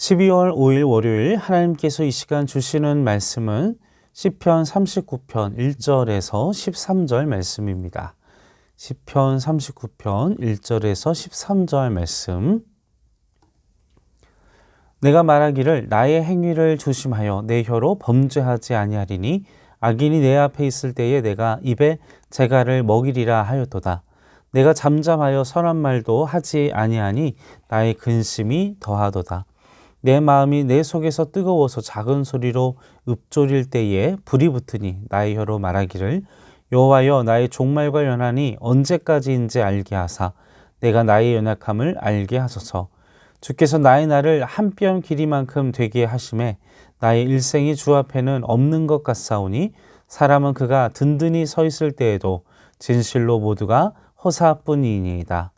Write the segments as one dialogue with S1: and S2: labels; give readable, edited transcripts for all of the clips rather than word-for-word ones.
S1: 12월 5일 월요일 하나님께서 이 시간 주시는 말씀은 시편 39편 1절에서 13절 말씀입니다. 시편 39편 1절에서 13절 말씀. 내가 말하기를 나의 행위를 조심하여 내 혀로 범죄하지 아니하리니 악인이 내 앞에 있을 때에 내가 입에 재갈을 먹이리라 하였도다. 내가 잠잠하여 선한 말도 하지 아니하니 나의 근심이 더하도다. 내 마음이 내 속에서 뜨거워서 작은 소리로 읊조릴 때에 불이 붙으니 나의 혀로 말하기를 여호와여 나의 종말과 연한이 언제까지인지 알게 하사 내가 나의 연약함을 알게 하소서. 주께서 나의 날을 한 뼘 길이만큼 되게 하심에 나의 일생이 주 앞에는 없는 것 같사오니 사람은 그가 든든히 서 있을 때에도 진실로 모두가 허사뿐이니이다.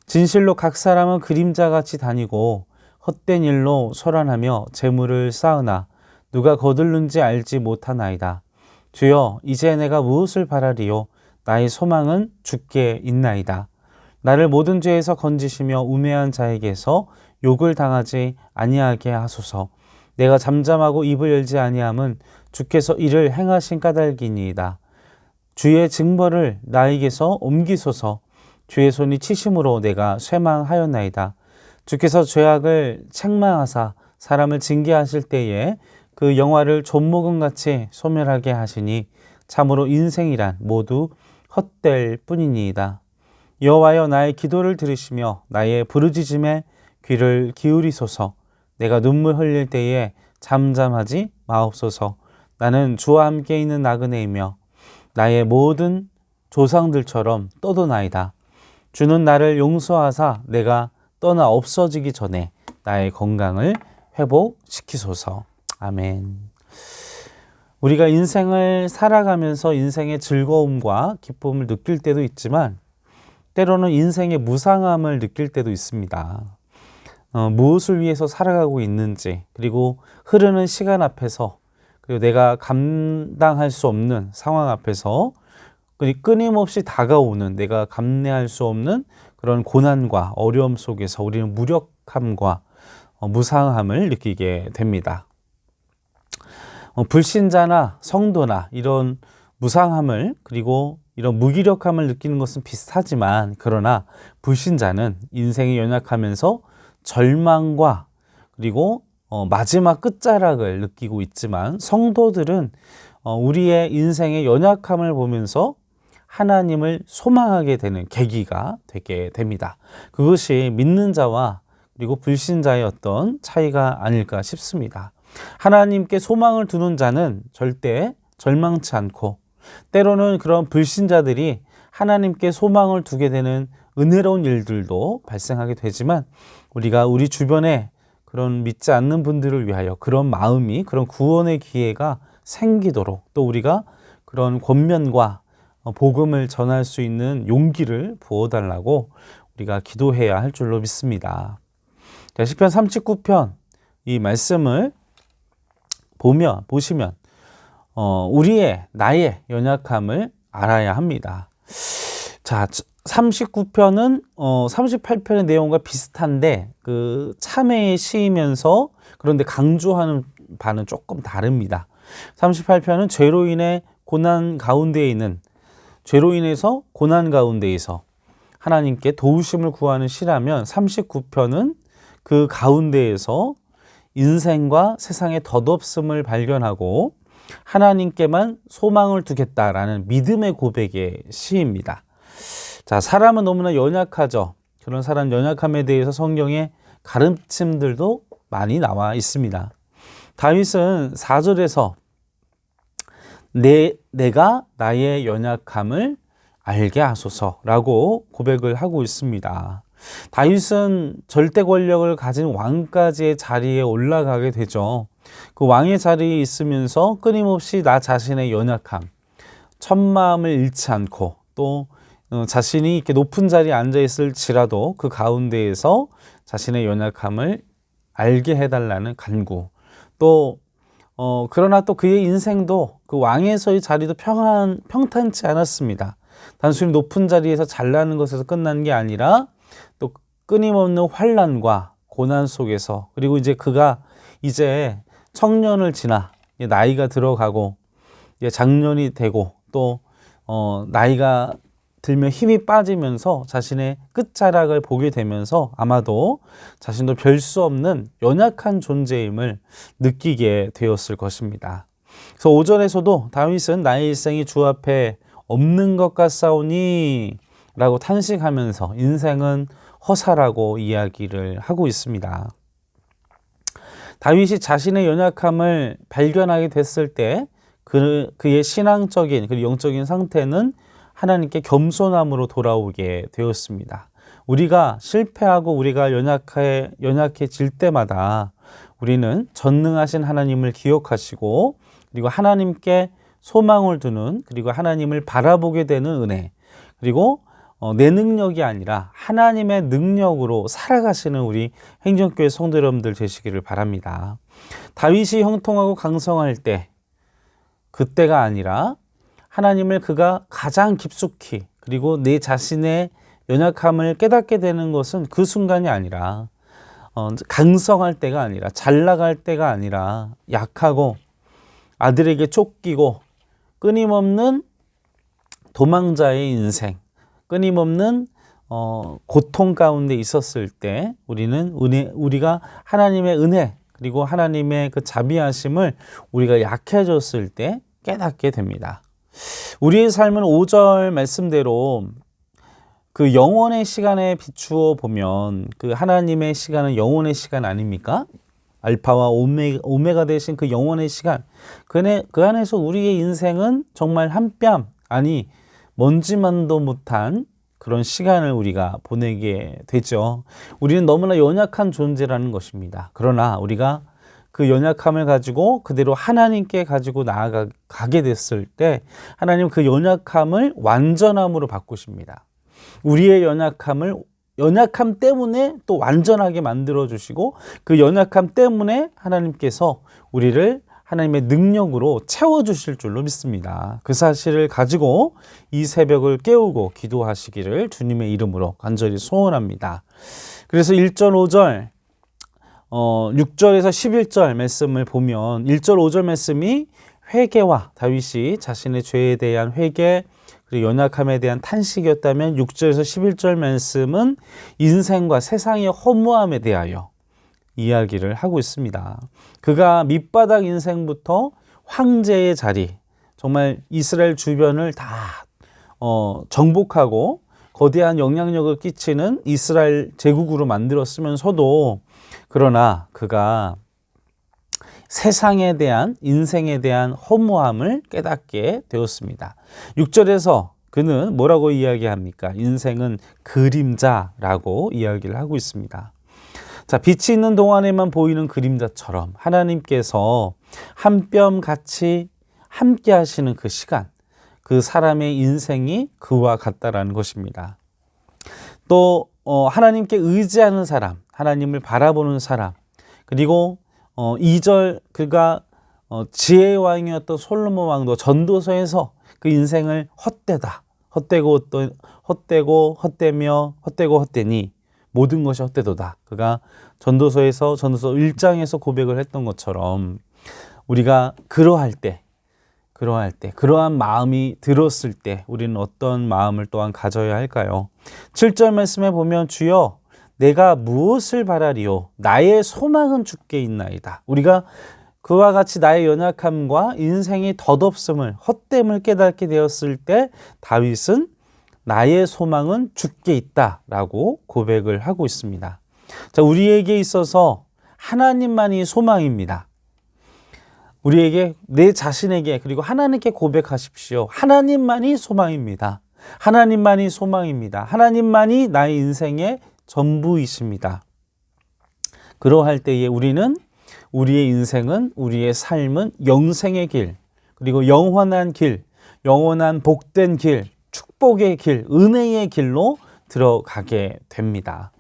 S1: 진실로 각 사람은 그림자같이 다니고 헛된 일로 소란하며 재물을 쌓으나 누가 거둘는지 알지 못하나이다. 주여 이제 내가 무엇을 바라리요? 나의 소망은 주께 있나이다. 나를 모든 죄에서 건지시며 우매한 자에게서 욕을 당하지 아니하게 하소서. 내가 잠잠하고 입을 열지 아니함은 주께서 이를 행하신 까닭이니이다. 주의 징벌을 나에게서 옮기소서. 주의 손이 치심으로 내가 쇠망하였나이다. 주께서 죄악을 책망하사 사람을 징계하실 때에 그 영화를 존목음같이 소멸하게 하시니 참으로 인생이란 모두 헛될 뿐이니이다. 여호와여 나의 기도를 들으시며 나의 부르짖음에 귀를 기울이소서. 내가 눈물 흘릴 때에 잠잠하지 마옵소서. 나는 주와 함께 있는 나그네이며 나의 모든 조상들처럼 떠도나이다. 주는 나를 용서하사 내가 떠나 없어지기 전에 나의 건강을 회복시키소서. 아멘. 우리가 인생을 살아가면서 인생의 즐거움과 기쁨을 느낄 때도 있지만 때로는 인생의 무상함을 느낄 때도 있습니다. 무엇을 위해서 살아가고 있는지, 그리고 흐르는 시간 앞에서, 그리고 내가 감당할 수 없는 상황 앞에서 끊임없이 다가오는 내가 감내할 수 없는 그런 고난과 어려움 속에서 우리는 무력함과 무상함을 느끼게 됩니다. 불신자나 성도나 이런 무상함을 그리고 이런 무기력함을 느끼는 것은 비슷하지만 그러나 불신자는 인생이 연약하면서 절망과 그리고 마지막 끝자락을 느끼고 있지만 성도들은 우리의 인생의 연약함을 보면서 하나님을 소망하게 되는 계기가 되게 됩니다. 그것이 믿는 자와 그리고 불신자의 어떤 차이가 아닐까 싶습니다. 하나님께 소망을 두는 자는 절대 절망치 않고 때로는 그런 불신자들이 하나님께 소망을 두게 되는 은혜로운 일들도 발생하게 되지만 우리가 우리 주변에 그런 믿지 않는 분들을 위하여 그런 마음이 그런 구원의 기회가 생기도록 또 우리가 그런 권면과 복음을 전할 수 있는 용기를 부어달라고 우리가 기도해야 할 줄로 믿습니다. 시편 39편 이 말씀을 보시면 나의 연약함을 알아야 합니다. 자, 39편은 38편의 내용과 비슷한데 그 참회의 시이면서 그런데 강조하는 바는 조금 다릅니다. 38편은 죄로 인해 고난 가운데에 있는 죄로 인해서 고난 가운데에서 하나님께 도우심을 구하는 시라면 39편은 그 가운데에서 인생과 세상의 덧없음을 발견하고 하나님께만 소망을 두겠다라는 믿음의 고백의 시입니다. 자, 사람은 너무나 연약하죠. 그런 사람 연약함에 대해서 성경에 가르침들도 많이 나와 있습니다. 다윗은 4절에서 내가 나의 연약함을 알게 하소서라고 고백을 하고 있습니다. 다윗은 절대 권력을 가진 왕까지의 자리에 올라가게 되죠. 그 왕의 자리에 있으면서 끊임없이 나 자신의 연약함, 첫마음을 잃지 않고 또 자신이 이렇게 높은 자리에 앉아 있을지라도 그 가운데에서 자신의 연약함을 알게 해달라는 간구. 또 그러나 또 그의 인생도 그 왕에서의 자리도 평탄치 않았습니다. 단순히 높은 자리에서 잘나는 것에서 끝난 게 아니라 또 끊임없는 환난과 고난 속에서, 그리고 이제 그가 이제 청년을 지나 나이가 들어가고 장년이 되고 또 나이가 들면 힘이 빠지면서 자신의 끝자락을 보게 되면서 아마도 자신도 별 수 없는 연약한 존재임을 느끼게 되었을 것입니다. 그래서 5절에서도 다윗은 나의 일생이 주 앞에 없는 것 같사오니 라고 탄식하면서 인생은 허사라고 이야기를 하고 있습니다. 다윗이 자신의 연약함을 발견하게 됐을 때 그의 신앙적인 그리고 영적인 상태는 하나님께 겸손함으로 돌아오게 되었습니다. 우리가 실패하고 우리가 연약해질 때마다 우리는 전능하신 하나님을 기억하시고 그리고 하나님께 소망을 두는, 그리고 하나님을 바라보게 되는 은혜, 그리고 내 능력이 아니라 하나님의 능력으로 살아가시는 우리 행정교회 성도 여러분들 되시기를 바랍니다. 다윗이 형통하고 강성할 때, 그때가 아니라 하나님을 그가 가장 깊숙이, 그리고 내 자신의 연약함을 깨닫게 되는 것은 그 순간이 아니라 강성할 때가 아니라, 잘 나갈 때가 아니라, 약하고 아들에게 쫓기고 끊임없는 도망자의 인생, 끊임없는 고통 가운데 있었을 때 우리가 하나님의 은혜, 그리고 하나님의 그 자비하심을 우리가 약해졌을 때 깨닫게 됩니다. 우리의 삶은 5절 말씀대로 그 영원의 시간에 비추어 보면 그 하나님의 시간은 영원의 시간 아닙니까? 알파와 오메가 되신 그 영원의 시간, 그 안에서 우리의 인생은 정말 한 뼘, 아니 먼지만도 못한 그런 시간을 우리가 보내게 되죠. 우리는 너무나 연약한 존재라는 것입니다. 그러나 우리가 그 연약함을 가지고 그대로 하나님께 가지고 나아가게 됐을 때 하나님 그 연약함을 완전함으로 바꾸십니다. 우리의 연약함 때문에 또 완전하게 만들어 주시고, 그 연약함 때문에 하나님께서 우리를 하나님의 능력으로 채워주실 줄로 믿습니다. 그 사실을 가지고 이 새벽을 깨우고 기도하시기를 주님의 이름으로 간절히 소원합니다. 그래서 1절, 5절, 6절에서 11절 말씀을 보면 1절, 5절 말씀이 회개와 다윗이 자신의 죄에 대한 회개, 그리고 연약함에 대한 탄식이었다면 6절에서 11절 말씀은 인생과 세상의 허무함에 대하여 이야기를 하고 있습니다. 그가 밑바닥 인생부터 황제의 자리, 정말 이스라엘 주변을 다 정복하고 거대한 영향력을 끼치는 이스라엘 제국으로 만들었으면서도, 그러나 그가 세상에 대한, 인생에 대한 허무함을 깨닫게 되었습니다. 6절에서 그는 뭐라고 이야기합니까? 인생은 그림자라고 이야기를 하고 있습니다. 자, 빛이 있는 동안에만 보이는 그림자처럼 하나님께서 한 뼘 같이 함께 하시는 그 시간, 그 사람의 인생이 그와 같다라는 것입니다. 또 하나님께 의지하는 사람, 하나님을 바라보는 사람, 그리고 2절 그가 지혜의 왕이었던 솔로몬 왕도 전도서에서 그 인생을 헛되니 모든 것이 헛되도다. 그가 전도서 1장에서 고백을 했던 것처럼 우리가 그러한 마음이 들었을 때 우리는 어떤 마음을 또한 가져야 할까요? 7절 말씀에 보면 주여 내가 무엇을 바라리요? 나의 소망은 주께 있나이다. 우리가 그와 같이 나의 연약함과 인생의 덧없음을, 헛됨을 깨닫게 되었을 때 다윗은 나의 소망은 주께 있다라고 고백을 하고 있습니다. 자, 우리에게 있어서 하나님만이 소망입니다. 우리에게, 내 자신에게, 그리고 하나님께 고백하십시오. 하나님만이 소망입니다. 하나님만이 소망입니다. 하나님만이 나의 인생의 전부이십니다. 그러할 때에 우리의 인생은, 우리의 삶은 영생의 길, 그리고 영원한 길, 영원한 복된 길, 축복의 길, 은혜의 길로 들어가게 됩니다.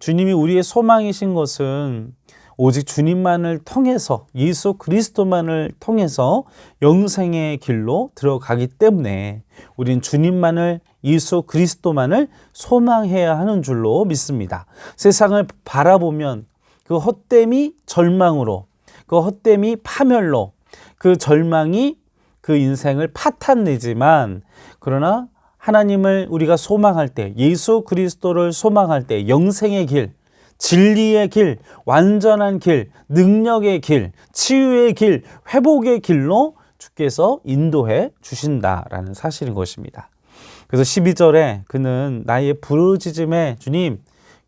S1: 주님이 우리의 소망이신 것은 오직 주님만을 통해서, 예수 그리스도만을 통해서 영생의 길로 들어가기 때문에 우린 주님만을 예수 그리스도만을 소망해야 하는 줄로 믿습니다. 세상을 바라보면 그 헛됨이 절망으로, 그 헛됨이 파멸로, 그 절망이 그 인생을 파탄내지만, 그러나 하나님을 우리가 소망할 때, 예수 그리스도를 소망할 때 영생의 길, 진리의 길, 완전한 길, 능력의 길, 치유의 길, 회복의 길로 주께서 인도해 주신다라는 사실인 것입니다. 그래서 12절에 그는 나의 부르짖음에 주님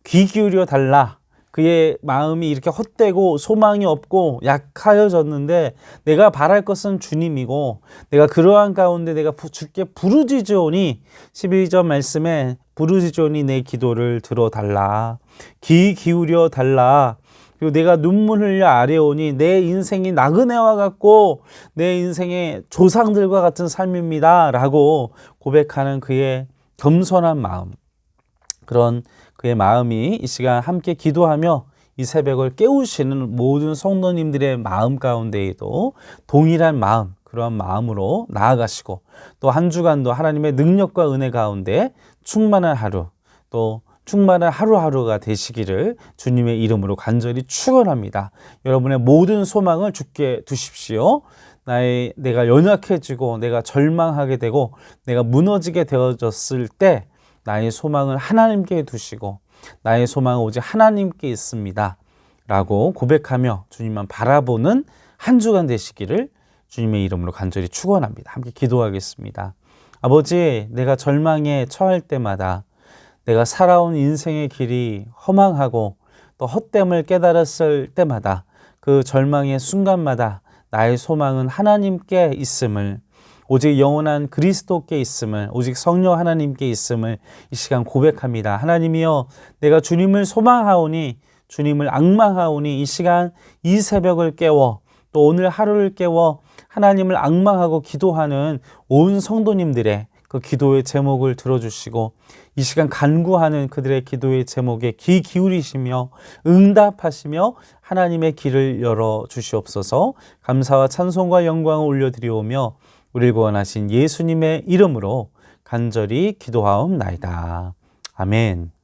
S1: 귀 기울여 달라. 그의 마음이 이렇게 헛되고 소망이 없고 약하여졌는데 내가 바랄 것은 주님이고 내가 그러한 가운데 내가 주께 부르짖으오니 12절 말씀에 부르짖으오니 내 기도를 들어달라. 귀 기울여 달라. 그리고 내가 눈물 흘려 아뢰오니 내 인생이 나그네와 같고 내 인생의 조상들과 같은 삶입니다 라고 고백하는 그의 겸손한 마음, 그런 그의 마음이 이 시간 함께 기도하며 이 새벽을 깨우시는 모든 성도님들의 마음 가운데에도 동일한 마음, 그런 마음으로 나아가시고 또 한 주간도 하나님의 능력과 은혜 가운데 충만한 하루, 또 충만한 하루하루가 되시기를 주님의 이름으로 간절히 축원합니다. 여러분의 모든 소망을 주께 두십시오. 내가 연약해지고 내가 절망하게 되고 내가 무너지게 되어졌을 때 나의 소망을 하나님께 두시고 나의 소망은 오직 하나님께 있습니다 라고 고백하며 주님만 바라보는 한 주간 되시기를 주님의 이름으로 간절히 축원합니다. 함께 기도하겠습니다. 아버지, 내가 절망에 처할 때마다 내가 살아온 인생의 길이 허망하고 또 헛됨을 깨달았을 때마다 그 절망의 순간마다 나의 소망은 하나님께 있음을, 오직 영원한 그리스도께 있음을, 오직 성령 하나님께 있음을 이 시간 고백합니다. 하나님이여, 내가 주님을 소망하오니, 주님을 앙망하오니 이 시간 이 새벽을 깨워 또 오늘 하루를 깨워 하나님을 앙망하고 기도하는 온 성도님들의 그 기도의 제목을 들어주시고 이 시간 간구하는 그들의 기도의 제목에 귀 기울이시며 응답하시며 하나님의 길을 열어주시옵소서. 감사와 찬송과 영광을 올려드리오며 우리를 구원하신 예수님의 이름으로 간절히 기도하옵나이다. 아멘.